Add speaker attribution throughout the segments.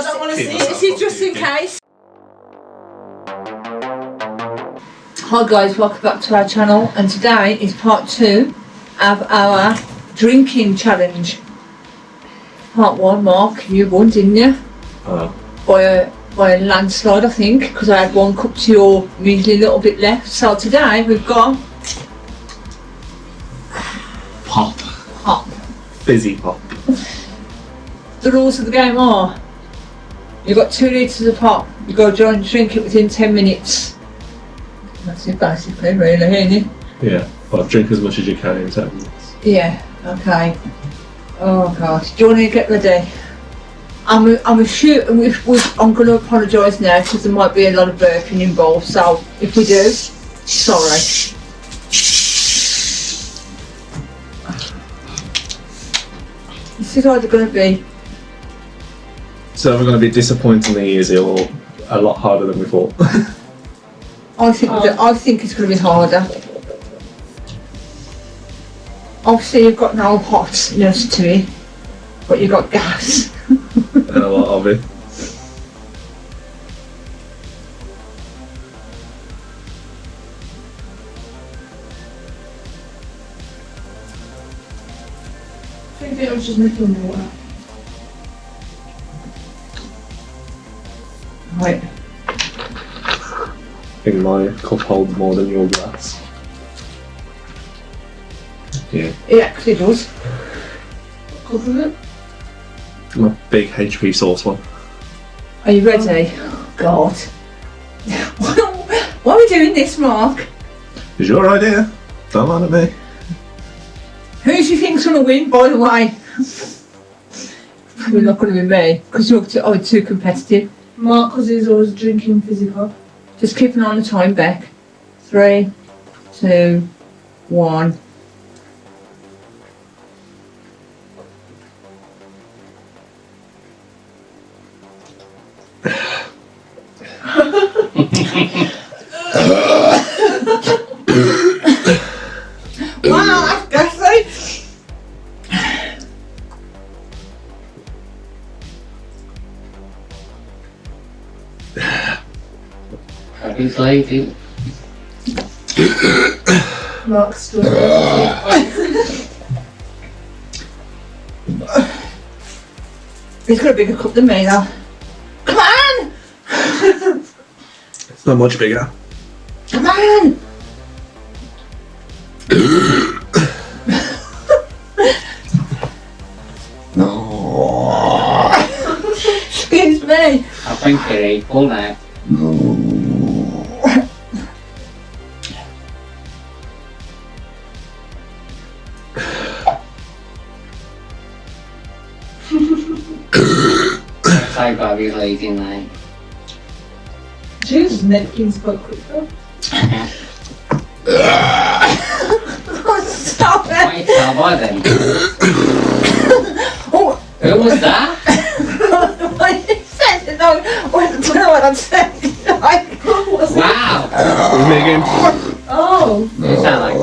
Speaker 1: don't want to see it. This is just in case. Hi guys, welcome back to our channel, and today is part 2 of our drinking challenge. Part 1, Mark, you won, didn't you? By a landslide, I think, because I had 1 cup to your measly little bit left. So today we've got
Speaker 2: pop. Fizzy pop.
Speaker 1: The rules of the game are: you've got 2 litres of pop, you've got to drink it within 10 minutes. That's it basically, really, isn't it? Yeah,
Speaker 2: well, drink as much as you can in 10 minutes.
Speaker 1: Yeah, okay. Oh gosh, do you want to get ready? I'm going to apologise now because there might be a lot of burping involved, so if we do, sorry. This is either going to be...
Speaker 2: It's either going to be disappointingly easy or a lot harder than we thought.
Speaker 1: I think it's going to be harder. Obviously you've got no hotness to it, but you've got gas.
Speaker 2: And a lot of it.
Speaker 1: I think I was just making water. Right.
Speaker 2: I think my cup holds more than your glass. Yeah.
Speaker 1: It actually does. Cover it.
Speaker 2: My big HP sauce one.
Speaker 1: Are you ready? Oh, God. Why are we doing this, Mark?
Speaker 2: It's your idea. Don't lie at me.
Speaker 1: Who do you think's going to win, by the way? Probably not going to be me, because you're too competitive. Mark, because he's always drinking fizzy pop. Just keep an eye on the time, Beck. 3, 2, 1. Wow, that's gassy.
Speaker 3: Happy sleeping.
Speaker 1: Mark's still He's got a bigger cup than me though. Come on!
Speaker 2: It's not much bigger.
Speaker 1: Come on!
Speaker 2: No.
Speaker 1: Excuse me.
Speaker 3: I think they're equal now. I got you lazy now.
Speaker 1: Jesus, napkins quite quick though. Stop it!
Speaker 3: Wait, how about them?
Speaker 1: Oh!
Speaker 3: Who was that?
Speaker 1: What you said? No, I don't know what I'm saying.
Speaker 3: Wow!
Speaker 2: Megan.
Speaker 1: Oh!
Speaker 3: You sound like...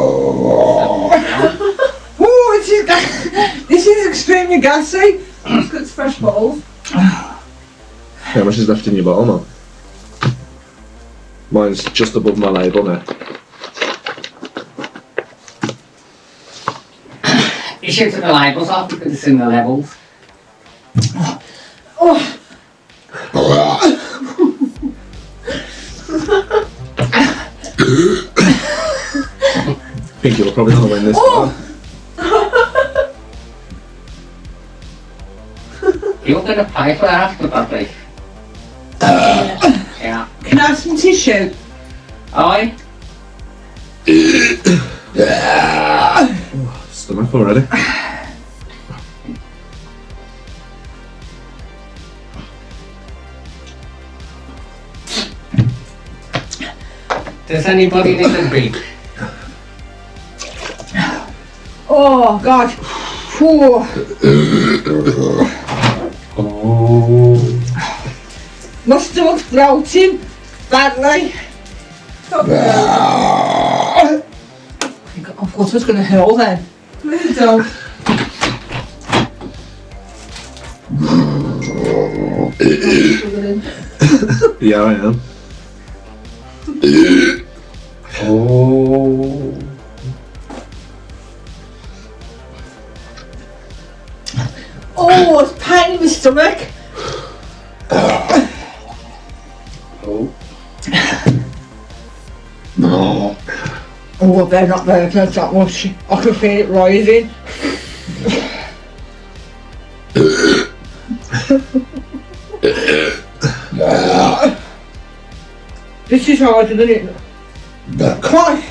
Speaker 1: Oh, this is extremely gassy. It's got fresh bottles.
Speaker 2: How much is left in your bottle, man? Mine's just above my label now.
Speaker 3: You should take the labels off because it's in the levels.
Speaker 1: Oh.
Speaker 2: I think you'll probably not win this one.
Speaker 3: You're gonna pay for that after puppy. Yeah.
Speaker 1: Can I have some tissue?
Speaker 3: Oi?
Speaker 2: Stomach already.
Speaker 3: Does anybody need a break?
Speaker 1: Oh God. Oh.
Speaker 3: Oh.
Speaker 1: My stomach's bloating badly. I thought I was going to hurl then. Please don't.
Speaker 2: Yeah, I am.
Speaker 3: Oh.
Speaker 1: Oh, it's pain in my stomach.
Speaker 3: Oh.
Speaker 2: No.
Speaker 1: Oh, they're not very close that much. I can feel it rising. This is hard, isn't it? Come on,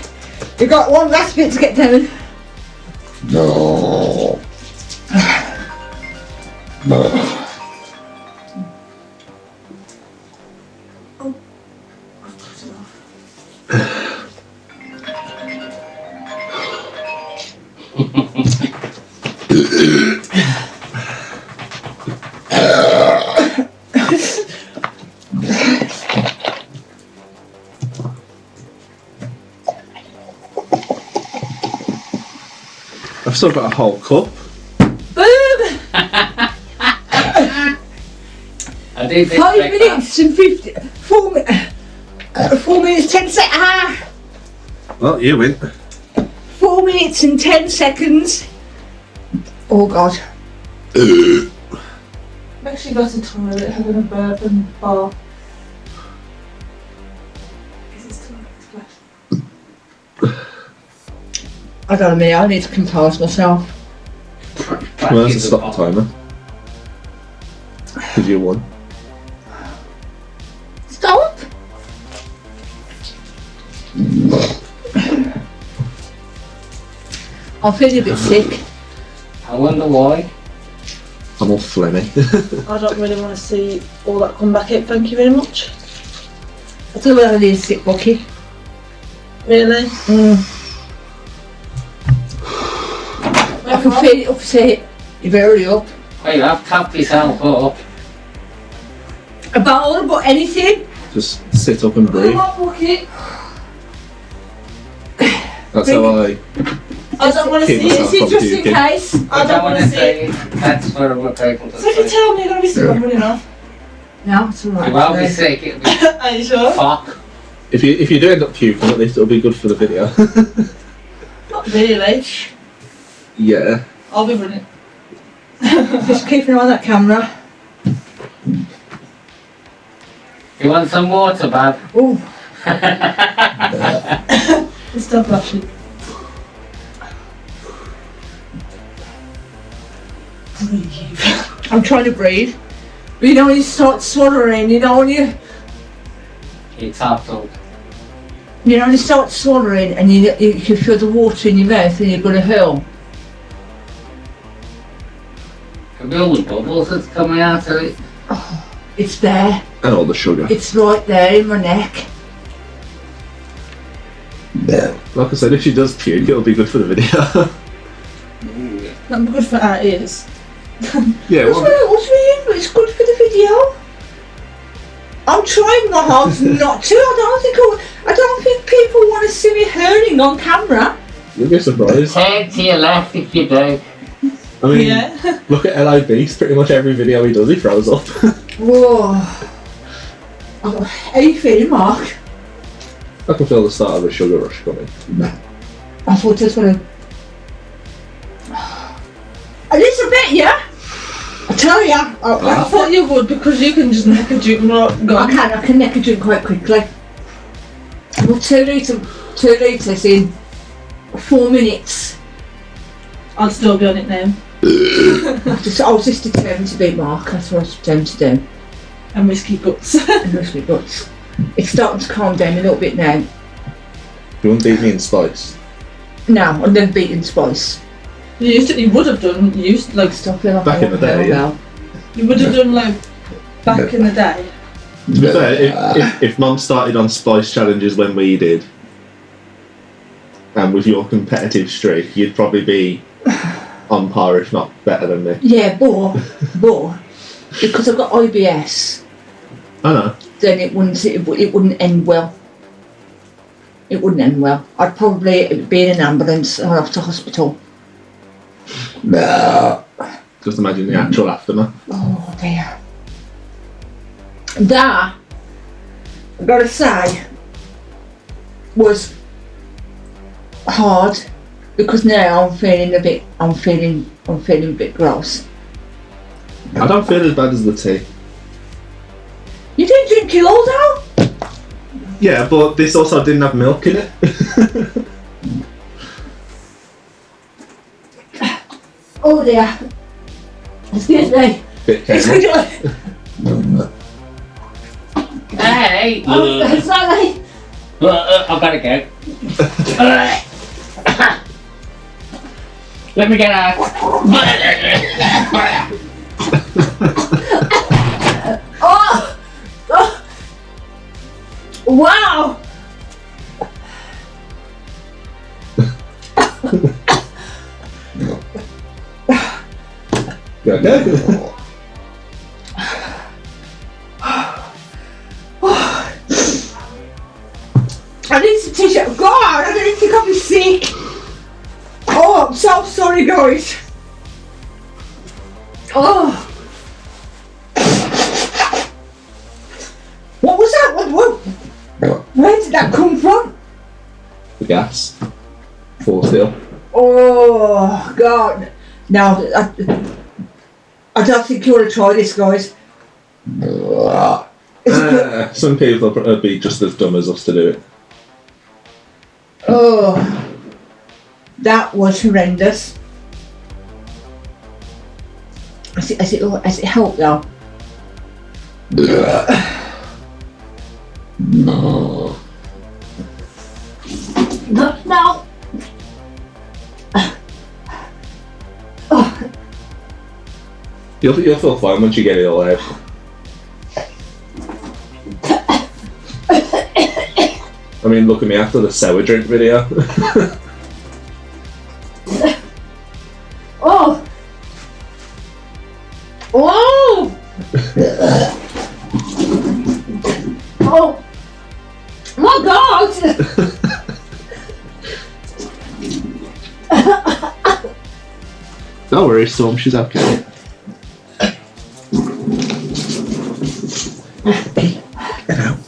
Speaker 1: you got one last bit to get down.
Speaker 2: No. I've still got a whole cup.
Speaker 1: Boom!
Speaker 3: I did
Speaker 1: 5 minutes and 50. 4 minutes 10 seconds.
Speaker 2: Well, you win.
Speaker 1: 4 minutes and 10 seconds. Oh God. I'm actually got to toilet having a bourbon bar. I don't know, I need to compose myself.
Speaker 2: Well, that's a stop timer. Because you won.
Speaker 1: Stop! I'm feeling a bit sick.
Speaker 3: I wonder why.
Speaker 2: I'm all phlegmy.
Speaker 4: I don't really want to see all that come back in, thank you very much.
Speaker 1: I don't know whether I need a sick bucky.
Speaker 4: Really?
Speaker 1: I can feel it upset. You better hurry up.
Speaker 3: Well, you have tapped yourself up.
Speaker 1: About anything?
Speaker 2: Just sit up and breathe.
Speaker 1: Bucket.
Speaker 2: That's how I
Speaker 4: I don't want to
Speaker 2: keep
Speaker 4: see
Speaker 2: myself
Speaker 4: it.
Speaker 2: up
Speaker 1: Just in
Speaker 2: puking.
Speaker 1: case.
Speaker 4: I don't want to see it.
Speaker 3: That's for other people to
Speaker 4: So if you
Speaker 3: say.
Speaker 4: tell me you're going to be sick, I'm running off.
Speaker 1: No, it's alright.
Speaker 3: You won't be sick, it'll be
Speaker 4: Are you sure?
Speaker 3: fuck.
Speaker 2: If you do end up puking, at least it'll be good for the video.
Speaker 4: Not really.
Speaker 2: Yeah.
Speaker 4: I'll be running.
Speaker 1: Just keep an eye on that camera.
Speaker 3: You want some water, Bab?
Speaker 1: Oh,
Speaker 4: Stop blushing. Breathe.
Speaker 1: I'm trying to breathe. But you know when you start swallowing, you know when you
Speaker 3: Tapped up.
Speaker 1: start swallowing and you can feel the water in your mouth and you're going to hurl.
Speaker 3: Could be all the bubbles that's coming out of it.
Speaker 1: It's there.
Speaker 2: And all the sugar.
Speaker 1: It's right there in my neck.
Speaker 2: Like I said, if she does puke, it'll be good for the video.
Speaker 4: Not good for our ears.
Speaker 2: Yeah, well,
Speaker 1: What's wrong? It's good for the video. I'm trying my hardest not to. I don't think people want to see me hurling on camera.
Speaker 2: you'll be surprised.
Speaker 3: Turn to your left if you do.
Speaker 2: I mean,
Speaker 4: Yeah.
Speaker 2: look at L.I. Beast. Pretty much every video he does, he throws up.
Speaker 1: Whoa. How are you feeling, Mark?
Speaker 2: I can feel the start of a sugar rush coming.
Speaker 1: I thought this would have. A little bit, yeah? I tell ya.
Speaker 4: I thought you would because you can just neck a drink and go.
Speaker 1: I can neck a drink quite quickly. Well, 2 litres in 4 minutes.
Speaker 4: I'll still be on it now.
Speaker 1: I was just determined to beat Mark, that's what I was determined to do.
Speaker 4: And whiskey guts.
Speaker 1: And whiskey guts. It's starting to calm down a little bit now.
Speaker 2: You wouldn't beat me in spice.
Speaker 1: No, I've never beaten Spice.
Speaker 4: You would have done, like,
Speaker 1: Stop it.
Speaker 2: Back in the day, yeah.
Speaker 4: you would have done, like, back in the day.
Speaker 2: To be fair, if Mum started on spice challenges when we did, and with your competitive streak, you'd probably be on par, if not better than me.
Speaker 1: Yeah, but because I've got IBS,
Speaker 2: I know.
Speaker 1: then it wouldn't end well. It wouldn't end well. I'd probably be in an ambulance or off to hospital.
Speaker 2: Just imagine the actual aftermath.
Speaker 1: Oh dear. That, I've got to say, was hard because now I'm feeling a bit gross.
Speaker 2: I don't feel as bad as the tea.
Speaker 1: You didn't drink it all though?
Speaker 2: Yeah, but this also didn't have milk in it.
Speaker 1: Oh dear. Excuse me.
Speaker 2: Bit
Speaker 1: Excuse
Speaker 2: careful.
Speaker 1: me.
Speaker 3: Hey!
Speaker 1: Oh, sorry.
Speaker 3: I've got to go. Let me get out.
Speaker 1: Oh! Oh! Wow!
Speaker 2: Okay.
Speaker 1: I need some tissue. God, I don't think I'll be sick. Oh, I'm so sorry, guys. Oh. What was that? Where did that come from?
Speaker 2: The gas. Full still.
Speaker 1: Oh, God. No, I don't think you want to try this, guys.
Speaker 2: Some people would be just as dumb as us to do it.
Speaker 1: Oh, that was horrendous. Has it helped though?
Speaker 2: No.
Speaker 1: No. Oh,
Speaker 2: You'll feel fine once you get it all out. I mean, look at me after the sour drink video.
Speaker 1: oh. Oh. Oh. My God.
Speaker 2: Don't worry, Storm, she's okay. Get out.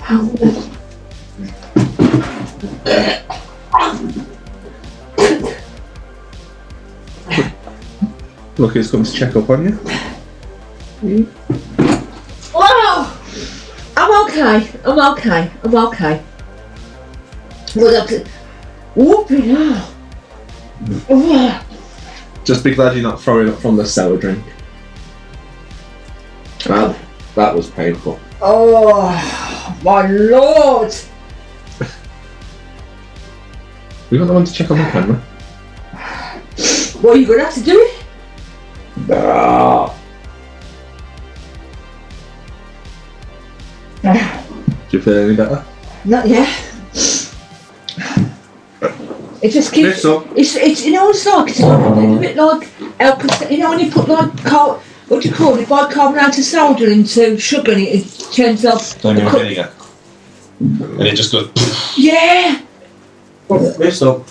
Speaker 2: Look who's come to check up on you.
Speaker 1: Oh. I'm okay. Well, whooping hell. Oh.
Speaker 2: Just be glad you're not throwing up from the sour drink. That was painful.
Speaker 1: Oh, my Lord.
Speaker 2: We got the one to check on the camera.
Speaker 1: Well, you're gonna have to do it.
Speaker 2: Ah. Do you feel any better?
Speaker 1: Not yet. It just keeps.
Speaker 2: Lift up.
Speaker 1: It's you know what it's like. It's like a little bit like you know when you put like what do you call it? Bicarbonate of soda into sugar and it turns up.
Speaker 2: vinegar. And it just goes.
Speaker 1: Yeah.
Speaker 2: Lift up.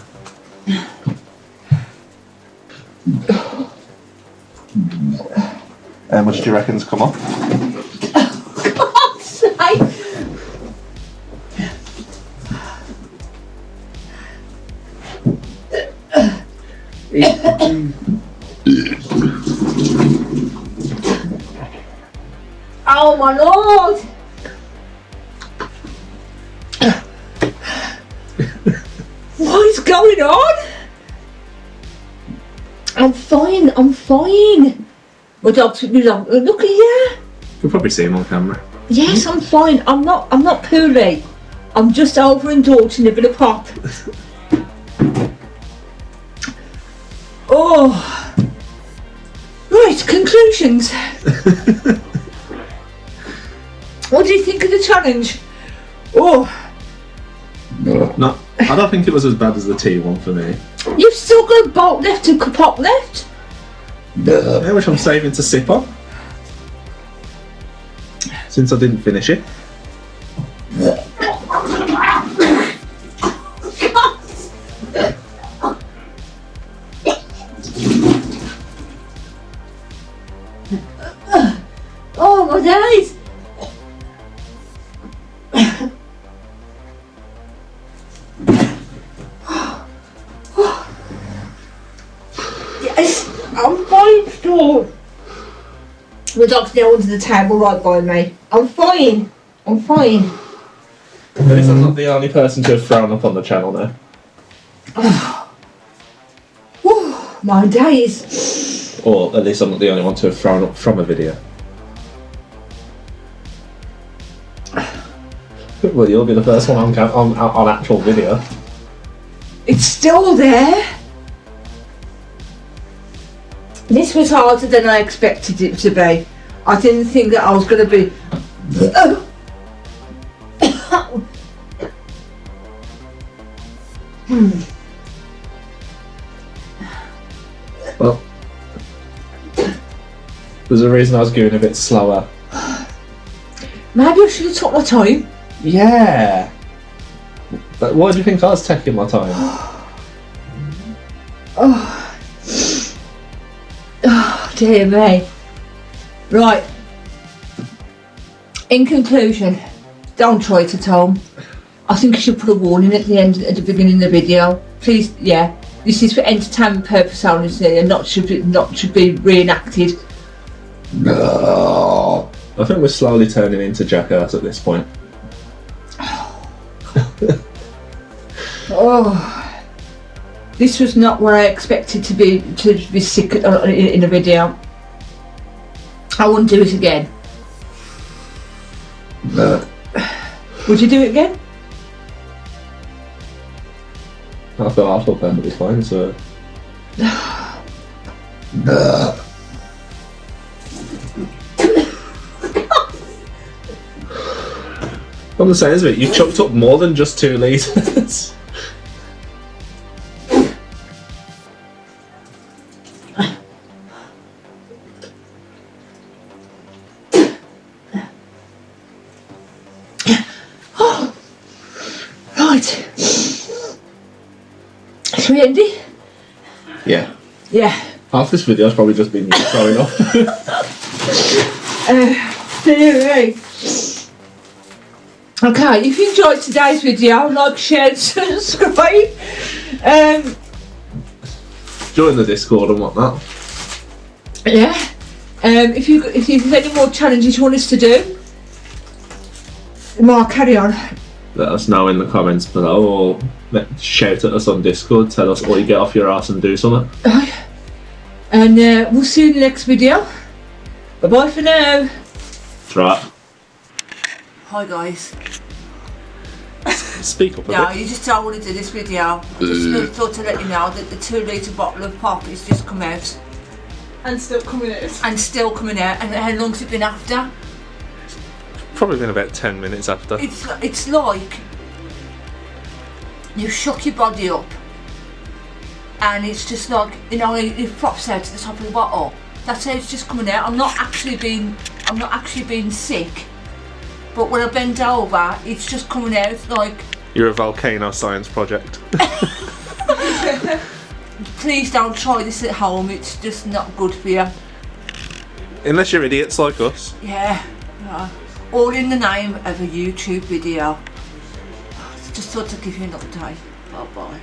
Speaker 2: How much do you reckon's come off?
Speaker 1: God's sake. Oh my Lord! What is going on? I'm fine. My dog's look at you.
Speaker 2: You'll probably see him on camera.
Speaker 1: Yes, I'm fine. I'm not poorly. I'm just overindulged in a bit of pop. Oh. Right, conclusions. What do you think of the challenge? Oh.
Speaker 2: No, I don't think it was as bad as the tea one for me.
Speaker 1: You've still got a bolt left and a pop left?
Speaker 2: Yeah, which I'm saving to sip on. Since I didn't finish it.
Speaker 1: Oh my days! My dog's now under the table right by me. I'm fine. I'm fine.
Speaker 2: At least I'm not the only person to have thrown up on the channel now.
Speaker 1: Whew, my days.
Speaker 2: Or at least I'm not the only one to have thrown up from a video. Well, you'll be the first one on actual video.
Speaker 1: It's still there. This was harder than I expected it to be. I didn't think that I was going to be...
Speaker 2: Well, there's a reason I was going a bit slower.
Speaker 1: Maybe I should have took my time.
Speaker 2: Yeah. But why do you think I was taking my time?
Speaker 1: Oh, dear me. Right. In conclusion, don't try it at home. I think you should put a warning at the beginning of the video. Please, yeah. This is for entertainment purpose only, and not should be reenacted.
Speaker 2: No. I think we're slowly turning into Jackass at this point.
Speaker 1: Oh, this was not what I expected to be sick in a video. I wouldn't do it again.
Speaker 2: No.
Speaker 1: Would you do it again?
Speaker 2: I feel perfectly fine, so... I'm the same as it, you chucked up more than just 2 litres.
Speaker 1: Right. Shall we end it?
Speaker 2: Yeah.
Speaker 1: Yeah.
Speaker 2: Half this video's probably just been you throwing up.
Speaker 1: Anyway. Okay, if you enjoyed today's video, like, share, and subscribe.
Speaker 2: Join the Discord and whatnot.
Speaker 1: Yeah. If there's any more challenges you want us to do, Mark, carry on.
Speaker 2: Let us know in the comments below, or shout at us on Discord, tell us what you get off your ass and do something.
Speaker 1: And we'll see you in the next video. Bye bye for now.
Speaker 2: That's right.
Speaker 1: Hi guys.
Speaker 2: Speak up a
Speaker 1: No,
Speaker 2: bit.
Speaker 1: you just don't want to do this video. I just thought to let you know that the 2 litre bottle of pop is just come out.
Speaker 4: And still coming out.
Speaker 1: And still coming out. And how long's it been after?
Speaker 2: Probably been about 10 minutes after.
Speaker 1: It's like you shook your body up, and it's just like, you know, it pops out to the top of the bottle. That's how it's just coming out. I'm not actually being sick, but when I bend over, it's just coming out like.
Speaker 2: You're a volcano science project.
Speaker 1: Please don't try this at home. It's just not good for you.
Speaker 2: Unless you're idiots like us.
Speaker 1: Yeah. All in the name of a YouTube video. Just thought to give you an update. Bye bye.